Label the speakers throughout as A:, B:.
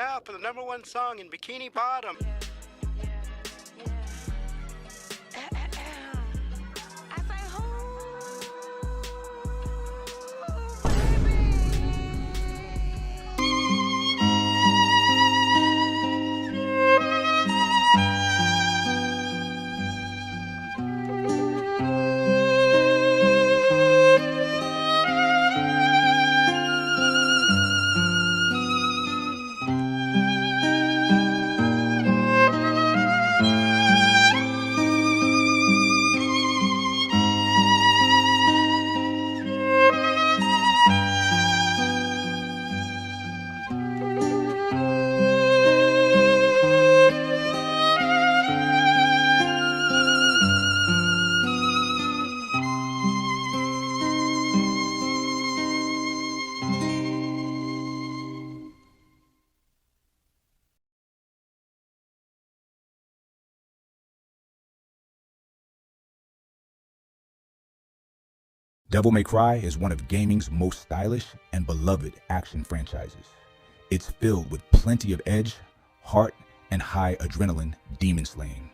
A: now for the #1 song in Bikini Bottom.
B: Devil May Cry is one of gaming's most stylish and beloved action franchises. It's filled with plenty of edge, heart, and high adrenaline demon slaying.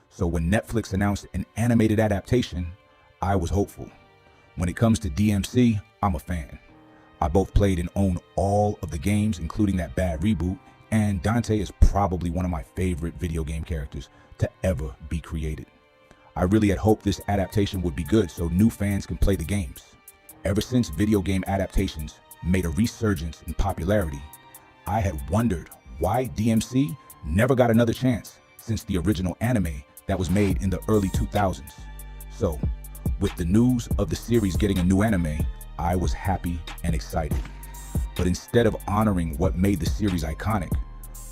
B: So when Netflix announced an animated adaptation, I was hopeful. When it comes to DMC, I'm a fan. I both played and own all of the games, including that bad reboot, and Dante is probably one of my favorite video game characters to ever be created. I really had hoped this adaptation would be good so new fans can play the games. Ever since video game adaptations made a resurgence in popularity, I had wondered why DMC never got another chance since the original anime that was made in the early 2000s. So, with the news of the series getting a new anime, I was happy and excited. But instead of honoring what made the series iconic,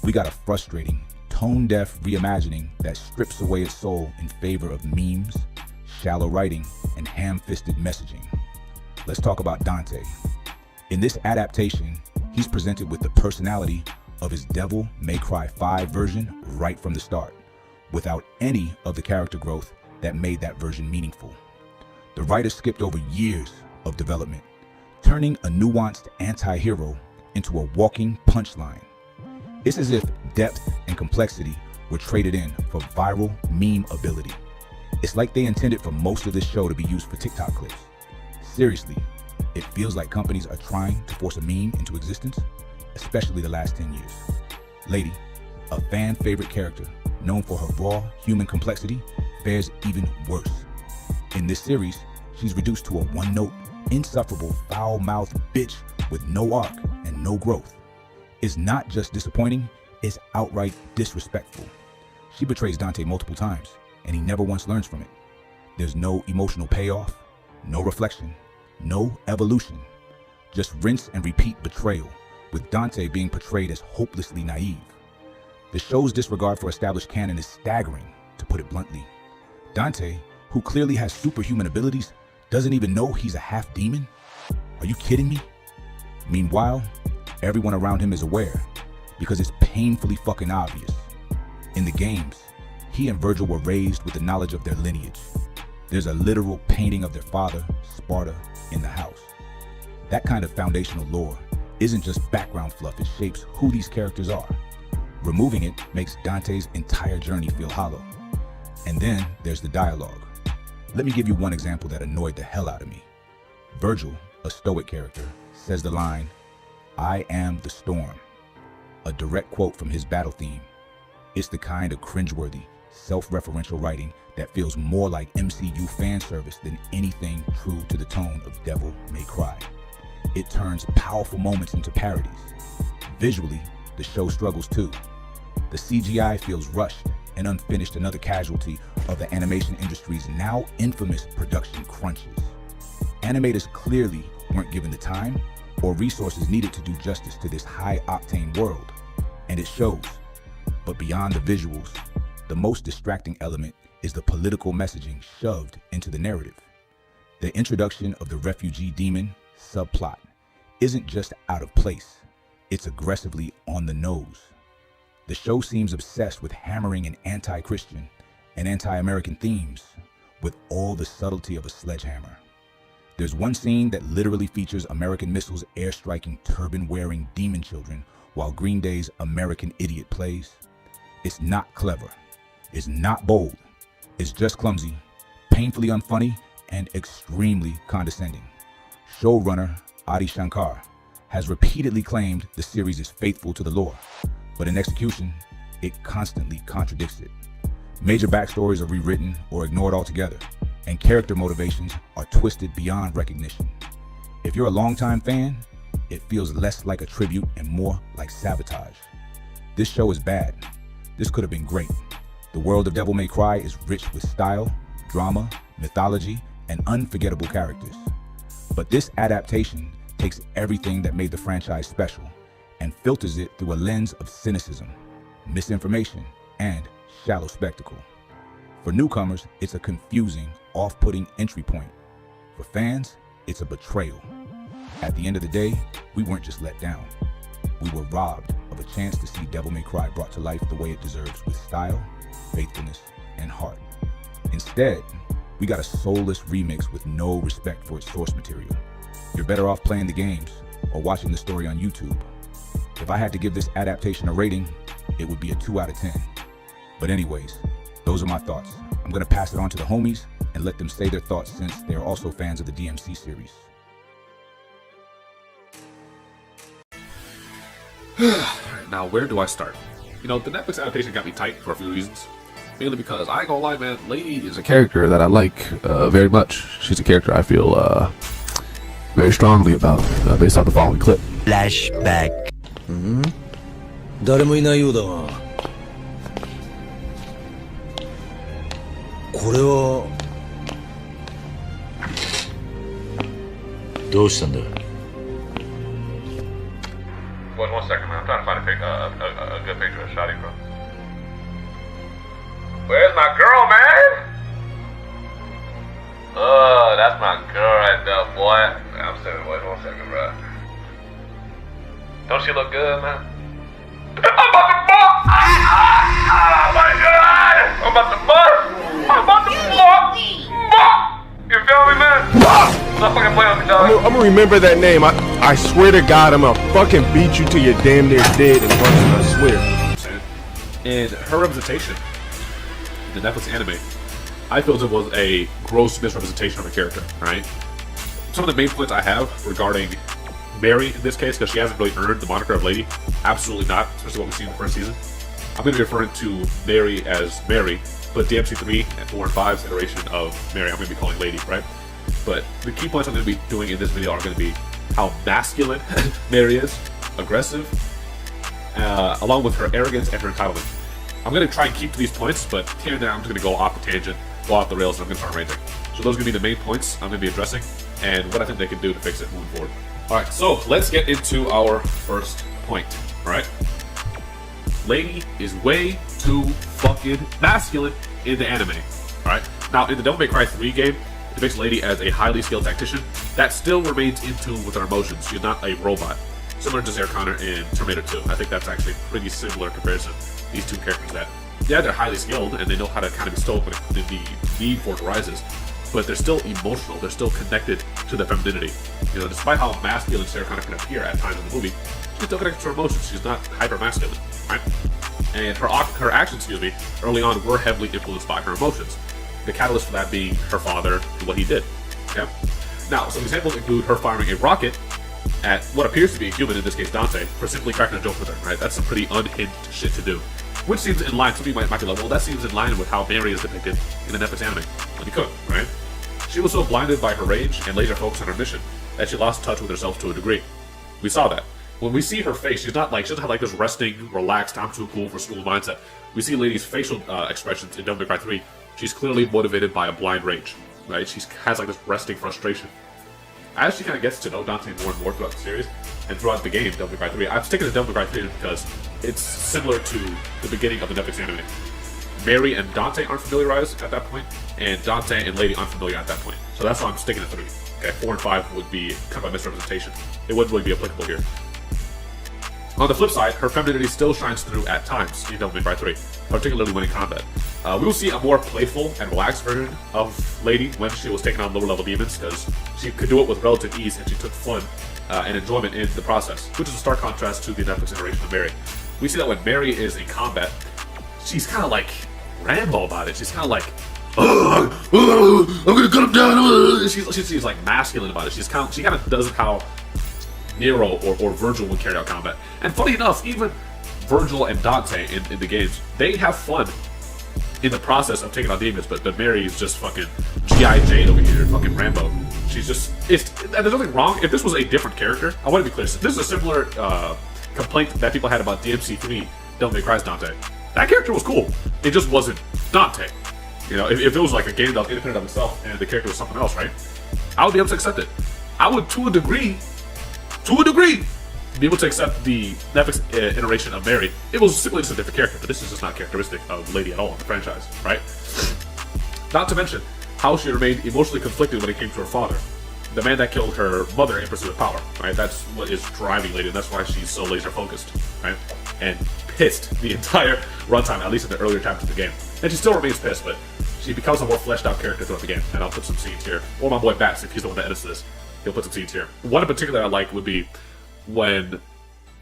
B: we got a frustrating, tone-deaf reimagining that strips away its soul in favor of memes, shallow writing, and ham-fisted messaging. Let's talk about Dante. In this adaptation, he's presented with the personality of his Devil May Cry 5 version right from the start, without any of the character growth that made that version meaningful. The writer skipped over years of development, turning a nuanced anti-hero into a walking punchline. It's as if depth and complexity were traded in for viral meme ability. It's like they intended for most of this show to be used for TikTok clips. Seriously, it feels like companies are trying to force a meme into existence, especially the last 10 years. Lady, a fan favorite character known for her raw human complexity, fares even worse. In this series, she's reduced to a one-note, insufferable, foul-mouthed bitch with no arc and no growth. Is not just disappointing, it's outright disrespectful. She betrays Dante multiple times, and he never once learns from it. There's no emotional payoff, no reflection, no evolution. Just rinse and repeat betrayal, with Dante being portrayed as hopelessly naive. The show's disregard for established canon is staggering, to put it bluntly. Dante, who clearly has superhuman abilities, doesn't even know he's a half-demon? Are you kidding me? Meanwhile, everyone around him is aware, because it's painfully fucking obvious. In the games, he and Virgil were raised with the knowledge of their lineage. There's a literal painting of their father, Sparta, in the house. That kind of foundational lore isn't just background fluff, it shapes who these characters are. Removing it makes Dante's entire journey feel hollow. And then there's the dialogue. Let me give you one example that annoyed the hell out of me. Virgil, a stoic character, says the line, "I am the storm," a direct quote from his battle theme. It's the kind of cringeworthy, self-referential writing that feels more like MCU fan service than anything true to the tone of Devil May Cry. It turns powerful moments into parodies. Visually, the show struggles too. The CGI feels rushed and unfinished, another casualty of the animation industry's now infamous production crunches. Animators clearly weren't given the time or resources needed to do justice to this high-octane world, and it shows. But beyond the visuals, the most distracting element is the political messaging shoved into the narrative. The introduction of the refugee demon subplot isn't just out of place, it's aggressively on the nose. The show seems obsessed with hammering in anti-Christian and anti-American themes with all the subtlety of a sledgehammer. There's one scene that literally features American missiles airstriking turban-wearing demon children while Green Day's American Idiot plays. It's not clever. It's not bold. It's just clumsy, painfully unfunny, and extremely condescending. Showrunner Adi Shankar has repeatedly claimed the series is faithful to the lore, but in execution, it constantly contradicts it. Major backstories are rewritten or ignored altogether, and character motivations are twisted beyond recognition. If you're a longtime fan, it feels less like a tribute and more like sabotage. This show is bad. This could have been great. The world of Devil May Cry is rich with style, drama, mythology, and unforgettable characters. But this adaptation takes everything that made the franchise special and filters it through a lens of cynicism, misinformation, and shallow spectacle. For newcomers, it's a confusing, off-putting entry point. For fans, it's a betrayal. At the end of the day, we weren't just let down. We were robbed of a chance to see Devil May Cry brought to life the way it deserves, with style, faithfulness, and heart. Instead, we got a soulless remix with no respect for its source material. You're better off playing the games or watching the story on YouTube. If I had to give this adaptation a rating, it would be a 2 out of 10. But anyways, those are my thoughts. I'm gonna pass it on to the homies and let them say their thoughts, since they are also fans of the DMC series.
C: Now, where do I start? You know, the Netflix adaptation got me tight for a few reasons. Mainly because, I ain't gonna lie, man, Lady is a character that I like very much. She's a character I feel very strongly about, based on the following clip.
D: Flashback.
E: 誰もいないようだが、これはどうしたんだ。
C: One second, man. I'm trying to find a good picture of Shotty, bro. Where's my girl, man? Oh, that's my girl right there, boy. I'm sending wait 1 second, bro. Don't she look good, man? I'm about to bust! Oh my god! I'm about to bust! I'm about to bust! You feel me, man? Stop fucking playing with me, dog.
F: I'm gonna remember that name. I swear to God, I'm gonna fucking beat you till you're damn near dead in person, I swear.
C: And her representation in the Netflix anime, I feel it was a gross misrepresentation of a character, right? Some of the main points I have regarding Mary in this case, because she hasn't really earned the moniker of Lady, absolutely not, especially what we see in the first season. I'm going to be referring to Mary as Mary, but DMC3 and 4 and 5's iteration of Mary, I'm going to be calling Lady, right? But the key points I'm going to be doing in this video are going to be how masculine Mary is, aggressive, along with her arrogance and her entitlement. I'm going to try and keep to these points, but here and there I'm just going to go off the tangent, go off the rails, and I'm going to start ranting. So those are going to be the main points I'm going to be addressing, and what I think they can do to fix it moving forward. Alright, so let's get into our first point, alright? Lady is way too fucking masculine in the anime, alright? Now, in the Devil May Cry 3 game, it depicts Lady as a highly skilled tactician that still remains in tune with her emotions. She's not a robot, similar to Sarah Connor in Terminator 2. I think that's actually a pretty similar comparison. These two characters that, yeah, they're highly skilled and they know how to kind of be stoic when the need for it arises, but they're still emotional. They're still connected to their femininity. You know, despite how masculine Sarah Connor can appear at times in the movie, she's still connected to her emotions. She's not hyper masculine, right? And her actions, early on were heavily influenced by her emotions. The catalyst for that being her father and what he did. Okay. Now, some examples include her firing a rocket at what appears to be a human, in this case Dante, for simply cracking a joke with her, right? That's some pretty unhinged shit to do. Which seems in line, some people might be like, well, that seems in line with how Mary is depicted in the Netflix anime. Well, you could, right? She was so blinded by her rage and laser focus on her mission that she lost touch with herself to a degree. We saw that. When we see her face, she doesn't have like this resting, relaxed, I'm too cool for school mindset. We see Lady's facial expressions in Devil May Cry 3. She's clearly motivated by a blind rage, right? She has like this resting frustration. As she kind of gets to know Dante more and more throughout the series, and throughout the game, Devil May Cry 3, I've taken to Devil May Cry 3 because it's similar to the beginning of the Netflix anime. Mary and Dante aren't familiarized at that point, and Dante and Lady aren't familiar at that point. So that's why I'm sticking to 3. Okay, 4 and 5 would be kind of a misrepresentation. It wouldn't really be applicable here. On the flip side, her femininity still shines through at times in Devil May Cry 3, particularly when in combat. We will see a more playful and relaxed version of Lady when she was taking on lower level demons, because she could do it with relative ease and she took fun and enjoyment in the process, which is a stark contrast to the Netflix iteration of Mary. We see that when Mary is in combat, she's kind of like Rambo about it. She's kind of like, I'm gonna cut him down. She's like masculine about it. She kind of does it how Nero or Virgil would carry out combat. And funny enough, even Virgil and Dante in the games, they have fun in the process of taking on demons, but Mary is just fucking G.I. Jane over here, fucking Rambo. She's just, and there's nothing wrong. If this was a different character, I want to be clear, this is a similar complaint that people had about DMC3, Devil May Cry's Dante. That character was cool. It just wasn't Dante. You know, if it was like a game that was independent of itself and the character was something else, right? I would be able to accept it. I would, to a degree, be able to accept the Netflix iteration of Mary. It was simply just a different character, but this is just not characteristic of Lady at all in the franchise, right? Not to mention how she remained emotionally conflicted when it came to her father, the man that killed her mother in pursuit of power, right? That's what is driving Lady, and that's why she's so laser focused, right? And pissed the entire runtime, at least in the earlier chapters of the game. And she still remains pissed, but she becomes a more fleshed out character throughout the game. And I'll put some scenes here. Or my boy Bats, if he's the one that edits this, he'll put some scenes here. One in particular I like would be when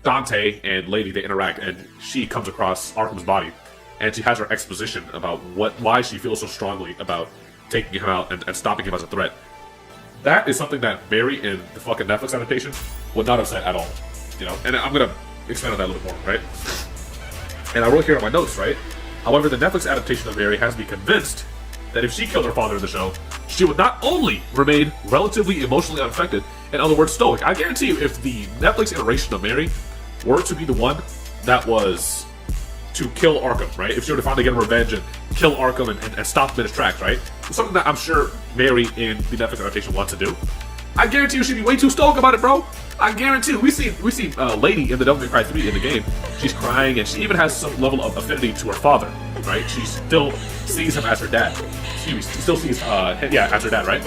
C: Dante and Lady, they interact, and she comes across Arkham's body, and she has her exposition about why she feels so strongly about taking him out and stopping him as a threat. That is something that Mary in the fucking Netflix adaptation would not have said at all, you know. And I'm gonna expand on that a little more, right? And I wrote here on my notes, right? However, the Netflix adaptation of Mary has me convinced that if she killed her father in the show, she would not only remain relatively emotionally unaffected, in other words, stoic. I guarantee you, if the Netflix iteration of Mary were to be the one that was to kill Arkham, right? If she were to finally get revenge and kill Arkham and stop him in his tracks, right? Something that I'm sure Mary in the Netflix adaptation wants to do. I guarantee you she'd be way too stoic about it, bro. I guarantee you. We see Lady in the Devil May Cry 3 in the game. She's crying, and she even has some level of affinity to her father, right? She still sees him as her dad. She still sees as her dad, right?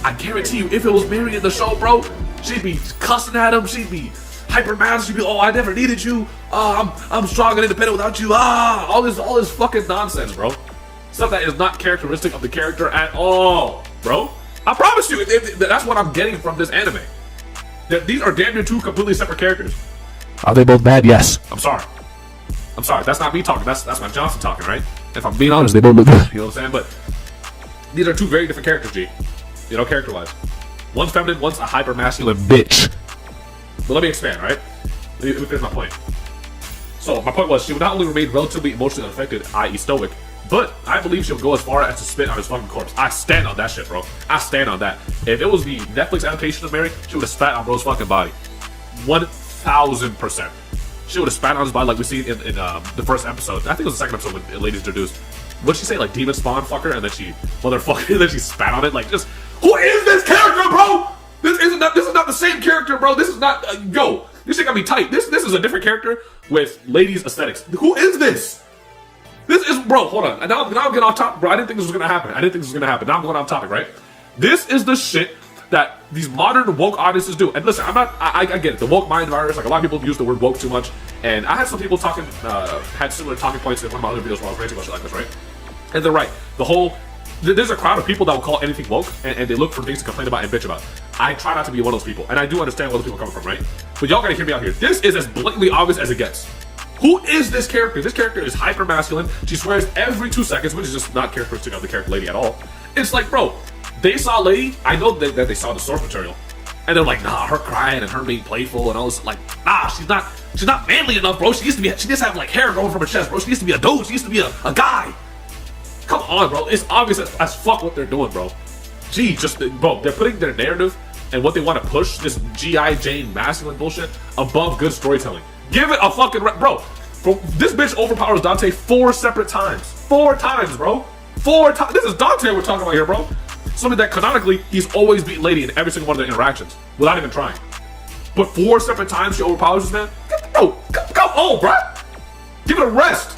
C: I guarantee you, if it was Mary in the show, bro, she'd be cussing at him. She'd be hyper mad. She'd be, oh, I never needed you. I'm strong and independent without you. All this fucking nonsense, bro. Stuff that is not characteristic of the character at all, bro. I promise you, that's what I'm getting from this anime. These are damn near two completely separate characters. Are they both bad? Yes. I'm sorry. That's not me talking. That's my Johnson talking, right? If I'm being honest, they both look good. You know what I'm saying? But these are two very different characters, G. You know, character-wise. One's feminine, one's a hyper-masculine bitch. But let me expand, right? Let me finish my point. So, my point was, she would not only remain relatively emotionally unaffected, i.e. stoic, but I believe she'll go as far as to spit on his fucking corpse. I stand on that shit, bro. I stand on that. If it was the Netflix adaptation of Mary, she would have spat on bro's fucking body. 1000%. She would have spat on his body like we see in the first episode. I think it was the second episode when Lady's introduced. What'd she say? Like, demon spawn fucker? And then she and then she spat on it. Like, just, who is this character, bro? This is not the same character, bro. This is not, this shit got me tight. This is a different character with Lady's aesthetics. Who is this? This is, bro, hold on. Now I'm getting off topic, bro. I didn't think this was gonna happen. Now I'm going off topic, right? This is the shit that these modern woke audiences do. And listen, I get it. The woke mind virus, like a lot of people use the word woke too much. And I had some people talking, had similar talking points in one of my other videos where I was ranting about shit like this, right? And they're right. There's a crowd of people that will call anything woke, and they look for things to complain about and bitch about. I try not to be one of those people, and I do understand where those people are coming from, right? But y'all gotta hear me out here. This is as blatantly obvious as it gets. Who is this character? This character is hyper masculine. She swears every 2 seconds, which is just not characteristic of the character Lady at all. It's like, bro, they saw Lady. I know that they saw the source material, and they're like, nah, her crying and her being playful and all this. Like, nah, she's not manly enough, bro. She needs to have like hair growing from her chest, bro. She needs to be a dude. She needs to be a guy. Come on, bro. It's obvious as fuck what they're doing, bro. Gee, bro, they're putting their narrative and what they want to push, this G.I. Jane masculine bullshit, above good storytelling. Give it a fucking bro. This bitch overpowers Dante 4 separate times. 4 times, bro. 4 times. This is Dante we're talking about here, bro. Something that canonically, he's always beat Lady in every single one of their interactions without even trying. But 4 separate times she overpowers this man? Bro, come on, bro. Give it a rest.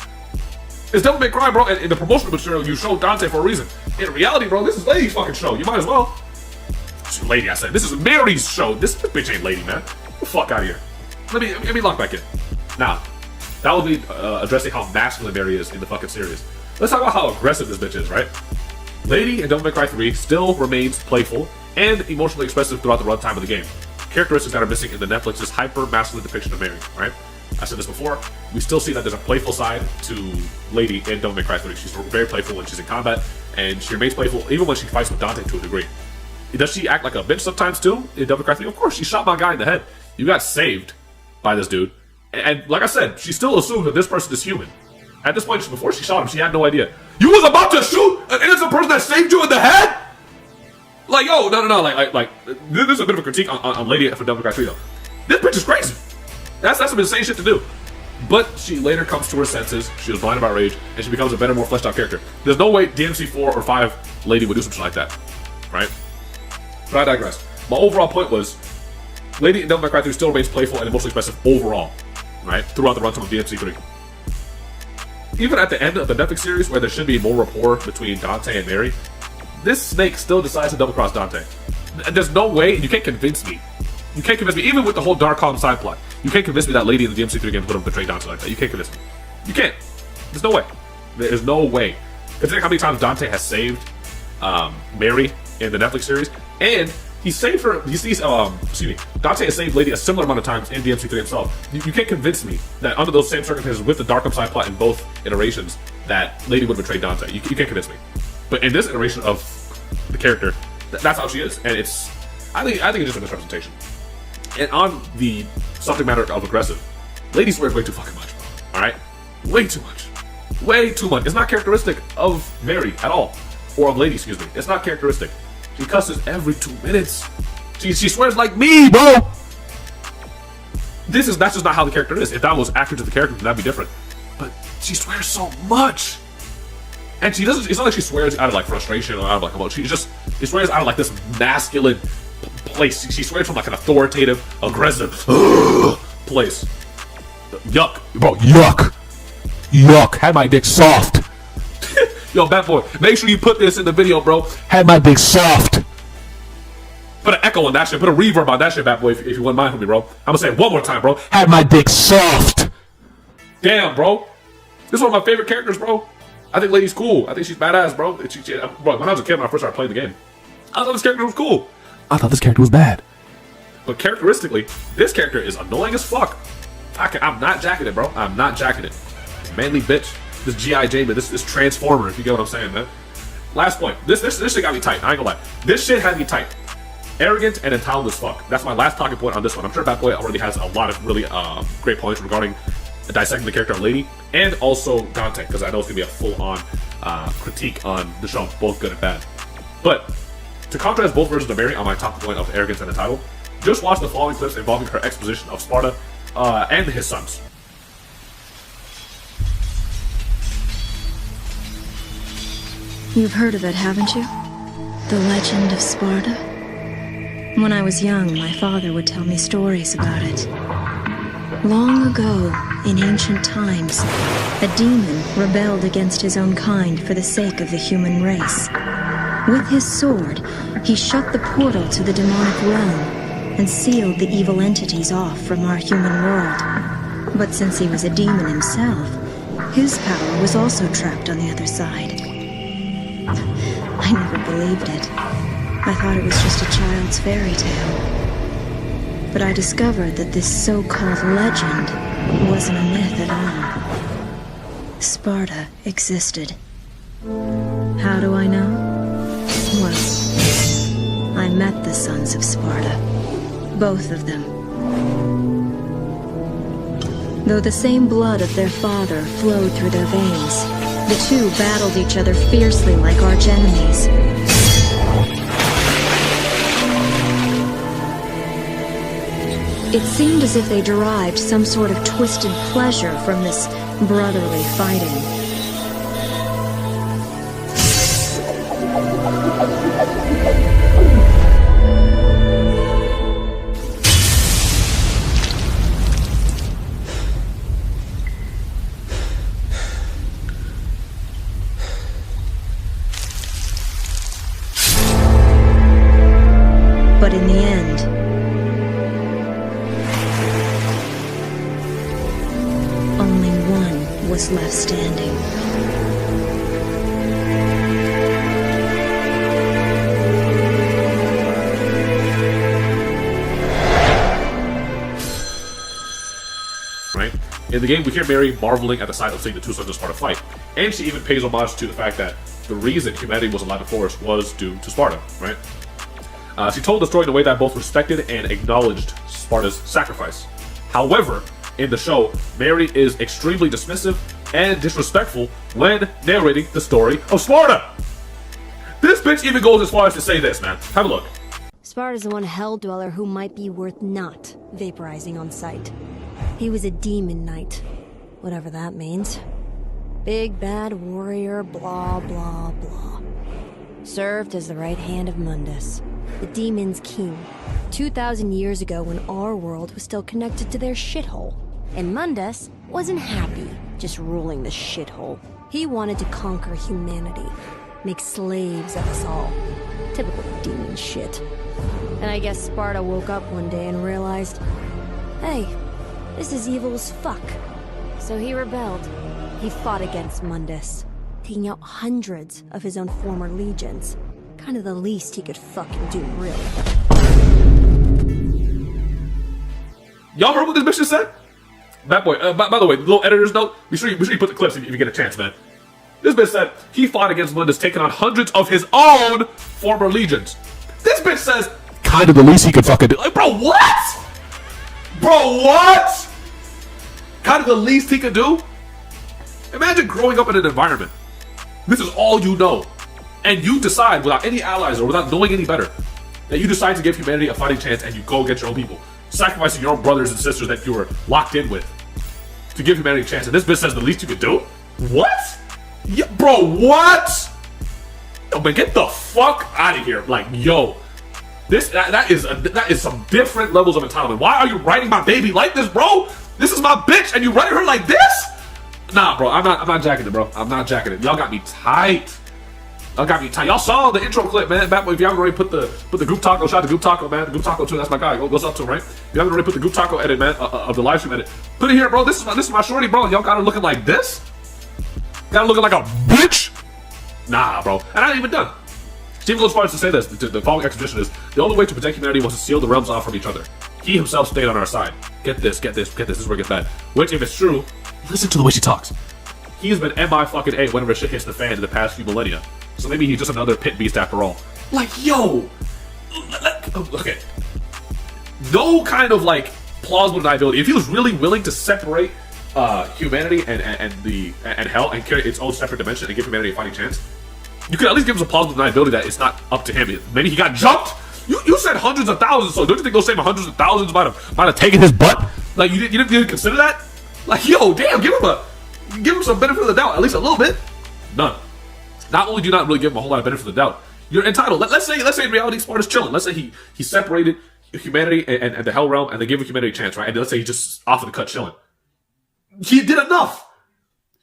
C: It's Devil May Cry, bro. In the promotional material, you showed Dante for a reason. In reality, bro, this is Lady's fucking show. You might as well. Lady, I said. This is Mary's show. This bitch ain't Lady, man. Get the fuck out of here. Let me lock back in. Now, that will be addressing how masculine Mary is in the fucking series. let's talk about how aggressive this bitch is, right? Lady in Devil May Cry 3 still remains playful and emotionally expressive throughout the runtime of the game. Characteristics that are missing in the Netflix's hyper-masculine depiction of Mary, right? I said this before, we still see that there's a playful side to Lady in Devil May Cry 3. She's very playful when she's in combat, and she remains playful even when she fights with Dante to a degree. Does she act like a bitch sometimes too in Devil May Cry 3? Of course, she shot my guy in the head. You got saved by this dude. And like I said, she still assumes that this person is human. At this point, before she shot him, she had no idea. You was about to shoot an innocent person that saved you in the head? Like, yo, no, like, this is a bit of a critique on Lady for Devil May Cry 3 though. This bitch is crazy. That's some insane shit to do. But she later comes to her senses, she was blinded by rage, and she becomes a better, more fleshed out character. There's no way DMC 4 or 5 Lady would do something like that, right? But I digress. My overall point was, Lady in Devil May Cry 3 still remains playful and emotionally expressive overall, right? Throughout the runtime of DMC 3. Even at the end of the Netflix series, where there should be more rapport between Dante and Mary, this snake still decides to double cross Dante. There's no way, you can't convince me. You can't convince me, even with the whole Dark Calm side plot. You can't convince me that Lady in the DMC3 game would have betrayed Dante like that. You can't convince me. You can't. There's no way. There's no way. Considering how many times Dante has saved Mary in the Netflix series, and he saved her. Dante has saved Lady a similar amount of times in DMC3 himself. You can't convince me that under those same circumstances, with the Dark Calm side plot in both iterations, that Lady would betray Dante. You can't convince me. But in this iteration of the character, that's how she is, and it's. I think it's just a misrepresentation. And on the subject matter of aggressive, Lady swears way too fucking much, bro. Alright? Way too much. Way too much. It's not characteristic of Mary at all. Or of Lady, excuse me. It's not characteristic. She cusses every 2 minutes. She swears like me, bro! That's just not how the character is. If that was accurate to the character, then that'd be different. But she swears so much. And she doesn't, it's not like she swears out of like frustration or out of like emotion. She swears out of like this masculine place. She swears from like an authoritative, aggressive place. Yuck. Bro, yuck. Yuck. Had my dick soft. Yo, bad boy, make sure you put this in the video, bro. Had my dick soft. Put an echo on that shit. Put a reverb on that shit, bad boy, if you wouldn't mind for me, bro. I'm gonna say it one more time, bro. Had my dick soft. Damn, bro. This is one of my favorite characters, bro. I think Lady's cool. I think she's badass, bro. Bro, when I was a kid, when I first started playing the game, I thought this character was cool. I thought this character was bad. But characteristically, this character is annoying as fuck. I'm not jacking it, bro. I'm not jacking it. Manly bitch. This G.I. Jane, this Transformer, if you get what I'm saying, man. Last point. This shit got me tight. I ain't gonna lie. This shit had me tight. Arrogant and entitled as fuck. That's my last talking point on this one. I'm sure Bad Boy already has a lot of really great points regarding dissecting the character of Lady, and also Dante, because I know it's gonna be a full-on critique on the show, both good and bad. But to contrast both versions of Mary on my top point of Arrogance and Entitled, just watch the following clips involving her exposition of Sparta and his sons.
D: You've heard of it, haven't you? The legend of Sparta? When I was young, my father would tell me stories about it. Long ago, in ancient times, a demon rebelled against his own kind for the sake of the human race. With his sword, he shut the portal to the demonic realm and sealed the evil entities off from our human world. But since he was a demon himself, his power was also trapped on the other side. I never believed it. I thought it was just a child's fairy tale. But I discovered that this so-called legend wasn't a myth at all. Sparta existed. How do I know? Well, I met the sons of Sparta. Both of them. Though the same blood of their father flowed through their veins, the two battled each other fiercely like arch enemies. It seemed as if they derived some sort of twisted pleasure from this brotherly fighting. But in the end, only one was left standing.
C: right? In the game, we hear Mary marveling at the sight of seeing the two sons of Sparta fight. And she even pays homage to the fact that the reason humanity was allowed to flourish was due to Sparta, right? She told the story in a way that both respected and acknowledged Sparta's sacrifice. However, in the show, Mary is extremely dismissive and disrespectful when narrating the story of Sparta. This bitch even goes as far as to say this, man. Have a look.
E: Sparta's the one hell dweller who might be worth not vaporizing on sight. He was a demon knight, whatever that means. Big bad warrior, blah blah blah. Served as the right hand of Mundus, the demon's king, 2,000 years ago when our world was still connected to their shithole. And Mundus wasn't happy just ruling the shithole. He wanted to conquer humanity, make slaves of us all. Typical demon shit. And I guess Sparta woke up one day and realized, hey, this is evil as fuck. So he rebelled. He fought against Mundus, taking out hundreds of his own former legions. Kind of the least he could fucking do, really.
C: Y'all heard what this bitch just said? Bad boy, by the way, little editor's note, be sure you put the clips if you get a chance, man. This bitch said he fought against Mundus, taking on hundreds of his own former legions. This bitch says, kind of the least he could fucking do. Like, bro, what? Bro, what? Kind of the least he could do? Imagine growing up in an environment. This is all you know. And you decide, without any allies or without knowing any better, that you decide to give humanity a fighting chance and you go against your own people. Sacrificing your own brothers and sisters that you were locked in with to give humanity a chance. And this bitch says the least you could do? What? Yeah, bro, what? Yo, man, get the fuck out of here. Like, yo. That is some different levels of entitlement. Why are you writing my baby like this, bro? This is my bitch and you writing her like this? Nah, bro, I'm not jacking it, bro. I'm not jacking it. Y'all got me tight. Y'all saw the intro clip, man. Back if you haven't already put the Gooptaco, shout out to Gooptaco, man. The Gooptaco too, that's my guy. Goes up to him, right? If you haven't already put the Gooptaco edit, man, of the live stream edit, put it here, bro. This is my shorty, bro. Y'all got her looking like this? Got her looking like a bitch? Nah, bro. And I ain't even done. Steve goes as far as to say this. The following exposition is, the only way to protect humanity was to seal the realms off from each other. He himself stayed on our side. Get this. This is where it gets bad. Which, if it's true, listen to the way she talks. He's been MI whenever shit hits the fan in the past few millennia. So maybe he's just another pit beast after all. Like, yo! Okay. No kind of, like, plausible deniability. If he was really willing to separate humanity and hell and carry its own separate dimension and give humanity a fighting chance, you could at least give us a plausible deniability that it's not up to him. Maybe he got jumped? You said hundreds of thousands, so don't you think those same hundreds of thousands might have taken his butt? Like, you didn't consider that? Like, yo, damn, give him some benefit of the doubt, at least a little bit. None. Not only do you not really give him a whole lot of benefit of the doubt, you're entitled. Let's say in reality Sparta's chilling. Let's say he separated humanity and the hell realm and they gave humanity a chance, right? And let's say he's just off of the cut chilling. He did enough.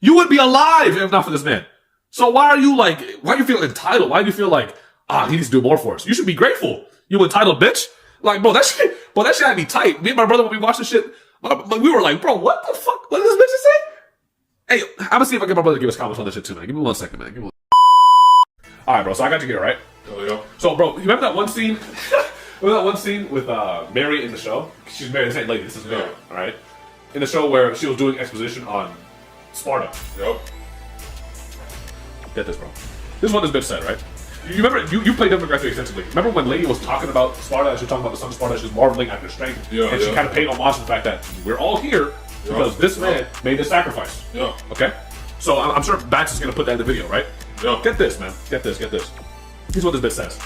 C: You would be alive if not for this man. So why do you feel entitled? Why do you feel like, he needs to do more for us? You should be grateful, you entitled bitch. Like, bro, that shit had me tight. Me and my brother, when we watched this shit, we were like, bro, what the fuck? What did this bitch say? Hey, I'm gonna see if I can get my brother to give us comments on this shit too, man. Give me 1 second, man. Alright, bro, so I got you here, right? There we go. So, bro, you remember that one scene? With Mary in the show? She's Mary, this ain't lady, this is Mary, alright? In the show where she was doing exposition on Sparta. Yep. Get this, bro. This is what this bitch said, right? You remember, you played demographic extensively. Remember when Lady was talking about Sparta, she was talking about the son of Sparta, she was marveling at their strength, and she kind of paid homage to the fact that we're all here because this man made this sacrifice. Yeah. Okay? So I'm sure Bax is going to put that in the video, right? Yeah. Get this, man. Get this. Here's what this bitch says.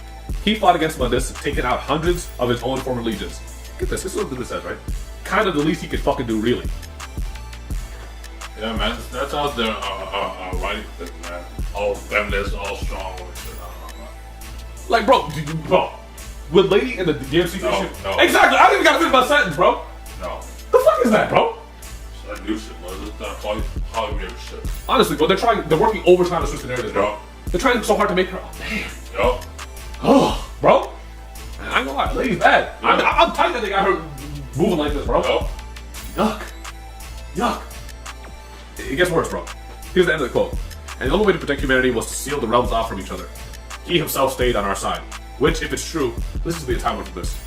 C: He fought against Mundus, taking out hundreds of his own former legions. Get this. This is what this bitch says, right? Kind of the least he could fucking do, really.
G: Yeah, man. That's how they're writing this, man. All feminists, all strong.
C: Like, bro, with Lady in the DMC
G: no.
C: Exactly. I don't even got to finish my sentence, bro.
G: No.
C: The fuck is that, bro?
G: It's that new shit, bro. It's that Hollywood shit.
C: Honestly, bro, they're working overtime to switch the narrative, bro. They're trying so hard to make her. Oh, man.
G: Yup.
C: Oh, bro. Man, I ain't gonna lie, Lady's bad. I'm tight that they got her moving like this, bro. Yuck. It gets worse, bro. Here's the end of the quote. And the only way to protect humanity was to seal the realms off from each other. He himself stayed on our side. Which, if it's true, listen to the entitlement of this.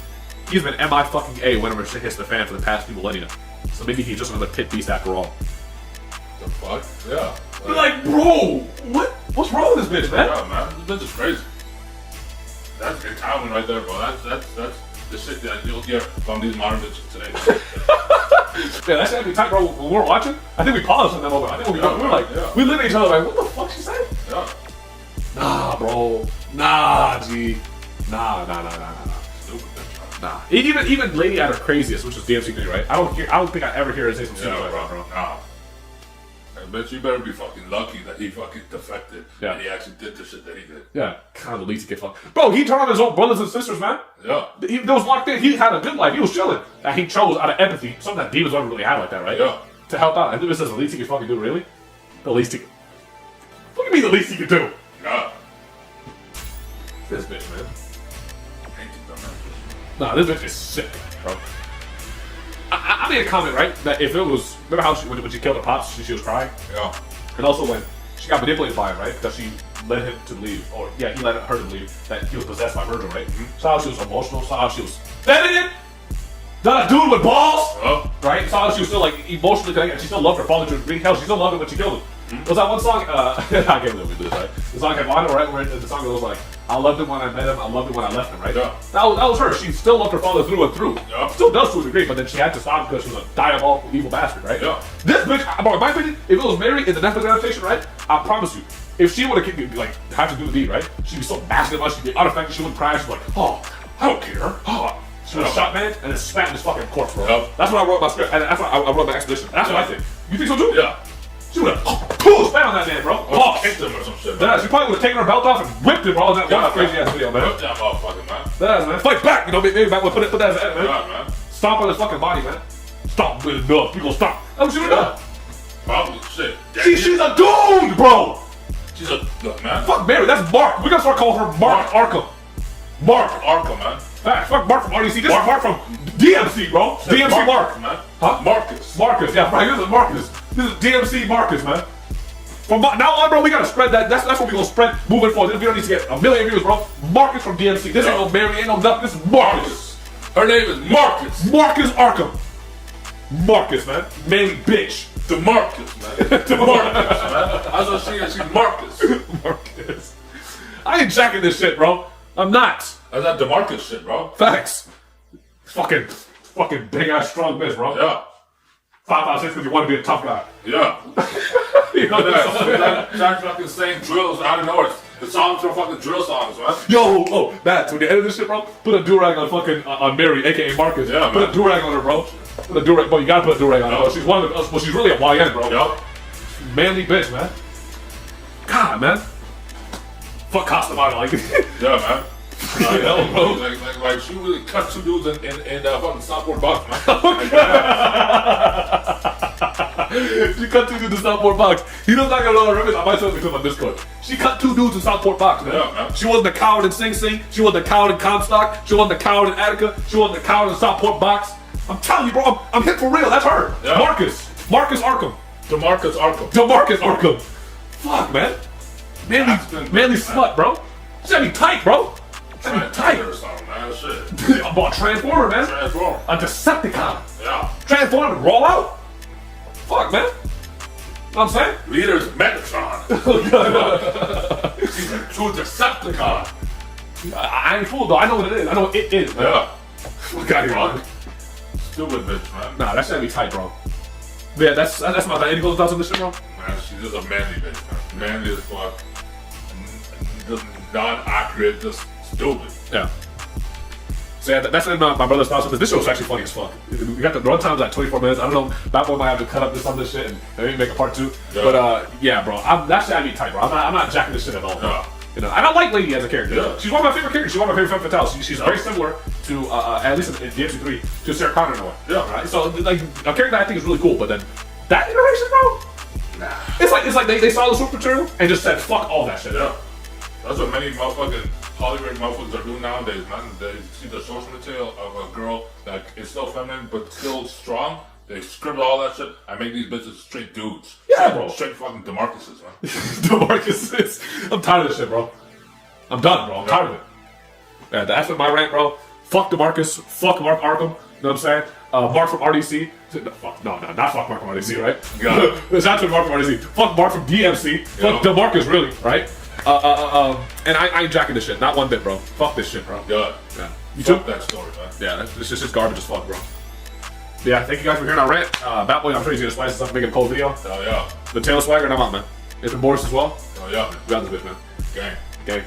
C: He's been MI fucking A whenever shit hits the fan for the past few millennia. So maybe he's just another pit beast after all.
G: The fuck? Yeah.
C: Like, bro, what's wrong with this bitch, man?
G: Yeah, man. This bitch is crazy. That's entitlement right there, bro. That's the shit that you'll hear from these modern bitches today.
C: Yeah, that's actually tight, bro. When we were watching, I think we paused on that moment. I think we were like, we looked at each other like, what the fuck she saying?
G: Yeah.
C: Nah, bro. Nah, G. Nah.
G: Stupid bitch, man.
C: Nah. Even lady at her craziest, which is DMC Green, right? I don't think I ever hear her say some shit like that, bro.
G: Nah. Hey, bitch, you better be fucking lucky that he fucking defected and he actually did the shit that he did.
C: Yeah, kind of the least he could fuck. Bro, he turned on his own brothers and sisters, man.
G: Yeah.
C: He was locked in. He had a good life. He was chilling. And he chose out of empathy, something that demons don't really have like that, right?
G: Yeah.
C: To help out. I think this is the least he could fucking do, really? The least he could. What do you mean the least he could do?
G: Yeah.
C: This bitch, man.
G: Ain't you dumb, man?
C: Nah, this bitch is sick, bro. I made a comment, right? That if it was, remember how when she killed her pops, she was crying?
G: Yeah.
C: And also when she got manipulated by him, right? Because she led him to believe, or yeah, he led her to believe that he was possessed by Virgil, right? Saw how she was emotional, saw how she was feminine, not a dude with balls, right? Saw how she was still like emotionally connected, and she still loved her father to a degree. Hell, she still loved him when she killed him. Was that one song? I can't believe we did this, right? The song Havana, right? Where the song goes like, I loved him when I met him, I loved him when I left him, right?
G: Yeah.
C: That was her. She still loved her father through and through.
G: Yeah.
C: Still does to a degree, but then she had to stop because she was a diabolical, evil bastard, right?
G: Yeah.
C: This bitch, bro, in my opinion, if it was Mary in the Netflix adaptation, right? I promise you, if she would have like had to do the deed, right? She'd be so masculine, she'd be unaffected, she wouldn't cry, she'd be like, oh, I don't care. Oh. She would have shot man and then spat in his fucking corpse, bro. Yep. That's what I wrote my script, and that's what I wrote my expedition. That's what I think. You think so too?
G: Yeah.
C: She would have spat on that man, bro.
G: Oh, kicked him or some shit, man.
C: Yeah, she probably would have taken her belt off and whipped him, bro. That one crazy ass video, man.
G: Whip that motherfucker, man.
C: That's man. Fight back, you know, maybe back, put that as an end, man.
G: Yeah, man.
C: Stomp on his fucking body, man. Stomp with enough. We gonna stomp. That's what she would have done.
G: Probably shit.
C: She's a dude, bro.
G: She's a look, man.
C: Fuck Mary, that's Mark. We gotta start calling her Mark Arkham. Mark
G: Arkham, man.
C: Facts. Fuck Mark from RDC. This is Mark from DMC, bro. DMC Mark.
G: Man.
C: Huh? Marcus. Yeah, right. This is Marcus. This is DMC Marcus, man. From now on, bro, we gotta spread that. That's what we gonna spread moving forward. We don't need to get a million views, bro. Marcus from DMC. This ain't no Mary, ain't no nothing. This is Marcus.
G: Her name is Marcus.
C: Marcus Arkham. Marcus, man. Manly bitch.
G: DeMarcus, man. DeMarcus, man. That's what she is. She's Marcus.
C: Marcus. I ain't jacking this shit, bro. I'm not.
G: That's that DeMarcus shit, bro.
C: Facts. Fucking big ass strong bitch, bro.
G: Yeah.
C: 5'6" because you want to be a tough guy.
G: Yeah.
C: You know
G: that fucking saying drills out of nowhere. The songs are fucking drill songs, man.
C: Yo, Matt, when you edit this shit, bro, put a do-rag on fucking on Mary, aka Marcus.
G: Yeah,
C: put
G: man.
C: a do-rag on her, bro. Put a do-rag, bro. You gotta put a do-rag on her, bro. She's one of the, well, she's really a YN, bro.
G: Yup.
C: Manly bitch, man. God, man. Fuck Costamano, like.
G: Yeah, man.
C: You know, bro.
G: Like she really cut two dudes in fucking Southport box, man.
C: She cut two dudes in Southport box. He does not get a lot of records. I might show it to him on Discord. She cut two dudes in Southport box, man.
G: Yeah, man.
C: She wasn't a coward in Sing Sing. She wasn't a coward in Comstock. She wasn't a coward in Attica. She wasn't a coward in Southport box. I'm telling you, bro. I'm hit for real. That's her.
G: Yeah.
C: Marcus Arkham.
G: DeMarcus Arkham.
C: DeMarcus Arkham. Fuck, man. Manly slut, bro. She gotta be tight, bro. She gotta be tight.
G: Or something, man. Shit.
C: About Transformer, man.
G: Transform.
C: A Decepticon.
G: Yeah.
C: Transform and roll out. Fuck, man. Know what I'm saying?
G: Leader's Megatron. She's a true Decepticon.
C: I ain't fooled though. I know what it is. I know what it is, man.
G: Yeah.
C: Fuck out of here, man.
G: Stupid bitch, man.
C: Nah, that should be tight, bro. Yeah, that's my bad. Any closing thoughts on this shit, bro?
G: Man, she's just a manly bitch, man. Manly as fuck. Just non-accurate, just stupid.
C: Yeah. So yeah, that's my brother's thoughts on this. This show was actually funny as fuck. We got the run times at 24 minutes. I don't know, Bad Boy might have to cut up some of this shit and maybe make a part 2.
G: Yeah.
C: But yeah, bro, that shit had me tight, bro. I'm not jacking this shit at all, bro.
G: Yeah.
C: You know, and I like Lady as a character.
G: Yeah.
C: She's one of my favorite characters. She's one of my favorite femme fatales. She's very similar to, at least in DMC3, to Sarah Connor in a way.
G: Yeah.
C: Right? So, like, a character that I think is really cool, but then that iteration, bro, it's like they saw the source material and just said, fuck all that shit.
G: Yeah. That's what many motherfucking Hollywood motherfuckers are doing nowadays, man. They see the source material of a girl that is still feminine but still strong. They scribble all that shit and make these bitches straight dudes.
C: Yeah, bro.
G: Straight fucking DeMarcuses, man.
C: DeMarcus, I'm tired of this shit, bro. I'm done, bro. I'm tired of it. Yeah, that's my rant, bro. Fuck DeMarcus. Fuck Mark Arkham. know what I'm saying? Mark from RDC. No, fuck, no, not fuck Mark from RDC, right?
G: Yeah.
C: It's not to Mark from RDC. Fuck Mark from DMC. Fuck DeMarcus, really, right? And I ain't jacking this shit. Not one bit, bro. Fuck this shit, bro.
G: Yeah.
C: You too?
G: Fuck that story, man.
C: Yeah, it's just garbage as fuck, bro. Yeah, thank you guys for hearing our rant. Batboy, I'm sure he's gonna spice this up, make a cold video.
G: Oh, yeah.
C: The TaillesSwagger, and I'm out, man. It's been Borris as well.
G: Oh, yeah.
C: We got this bitch, man.
G: Gang.
C: Gang.